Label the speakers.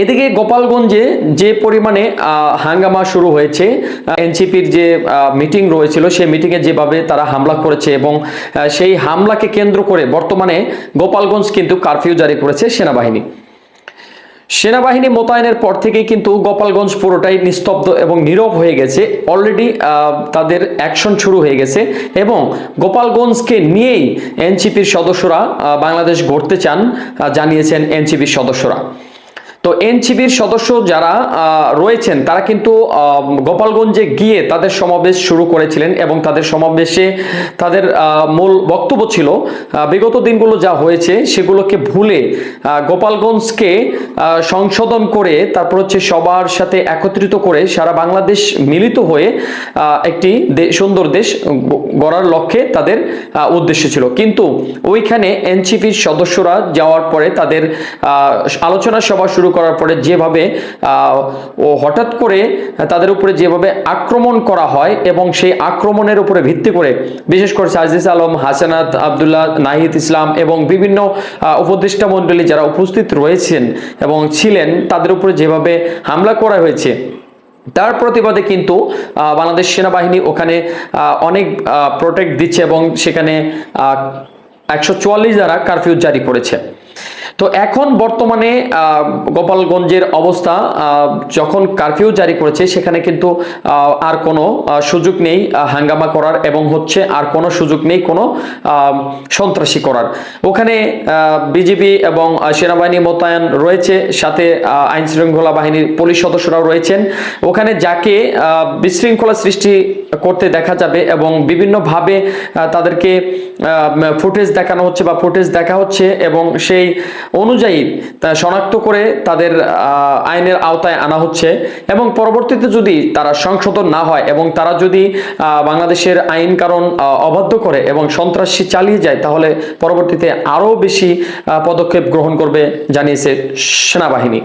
Speaker 1: এদিকে গোপালগঞ্জে যে পরিমাণে হাঙ্গামা শুরু হয়েছে, এনসিপির যে মিটিং রয়েছিল সেই মিটিংয়ে যেভাবে তারা হামলা করেছে এবং সেই হামলাকে কেন্দ্র করে বর্তমানে গোপালগঞ্জ কিন্তু কারফিউ জারি করেছে সেনাবাহিনী মোতায়েনের পর থেকেই কিন্তু গোপালগঞ্জ পুরোটাই নিস্তব্ধ এবং নীরব হয়ে গেছে। অলরেডি তাদের অ্যাকশন শুরু হয়ে গেছে এবং গোপালগঞ্জকে নিয়েই এনসিপির সদস্যরা বাংলাদেশ গড়তে চান জানিয়েছেন এনসিপির সদস্যরা। তো এনসিপির সদস্য যারা রয়েছেন তারা কিন্তু গোপালগঞ্জে গিয়ে তাদের সমাবেশ শুরু করেছিলেন এবং তাদের সমাবেশে তাদের মূল বক্তব্য ছিল বিগত দিনগুলো যা হয়েছে সেগুলোকে ভুলে গোপালগঞ্জকে সংশোধন করে তারপর হচ্ছে সবার সাথে একত্রিত করে সারা বাংলাদেশ মিলিত হয়ে একটি সুন্দর দেশ গড়ার লক্ষ্যে তাদের উদ্দেশ্য ছিল। কিন্তু ওইখানে এনসিপির সদস্যরা যাওয়ার পরে তাদের আলোচনা সভা শুরু করার পরে যেভাবে হঠাৎ করে তাদের উপরে যেভাবে আক্রমণ করা হয় এবং সেই আক্রমণের উপরে ভিত্তি করে বিশেষ করে সাজিদ আলম, হাসানাত আব্দুল্লাহ, নাহিদ ইসলাম এবং বিভিন্ন উপদেষ্টা মণ্ডলী যারা উপস্থিত রয়েছেন এবং ছিলেন তাদের উপরে যেভাবে হামলা করা হয়েছে তার প্রতিবাদে কিন্তু বাংলাদেশ সেনাবাহিনী ওখানে অনেক প্রোটেক্ট দিচ্ছে এবং সেখানে 144 দ্বারা কারফিউ জারি করেছে। তো এখন বর্তমানে গোপালগঞ্জের অবস্থা, যখন কারফিউ জারি করেছে সেখানে কিন্তু আর কোনো সুযোগ নেই হাঙ্গামা করার এবং হচ্ছে আর কোনো সুযোগ নেই কোনো সন্ত্রাসী করার। ওখানে বিজিবি এবং সেনাবাহিনী মোতায়েন রয়েছে, সাথে আইন শৃঙ্খলা বাহিনীর পুলিশ সদস্যরাও রয়েছেন। ওখানে যাকে বিশৃঙ্খলা সৃষ্টি করতে দেখা যাবে এবং বিভিন্নভাবে তাদেরকে ফুটেজ দেখানো হচ্ছে বা ফুটেজ দেখা হচ্ছে এবং সেই অনুযায়ী শনাক্ত করে তাদের আইনের আওতায় আনা হচ্ছে এবং পরবর্তীতে যদি তারা সংশোধন না হয় এবং তারা যদি বাংলাদেশের আইন কানুন অবাধ্য করে এবং সন্ত্রাসী চালিয়ে যায় তাহলে পরবর্তীতে আরো বেশি পদক্ষেপ গ্রহণ করবে জানিয়েছে সেনাবাহিনী।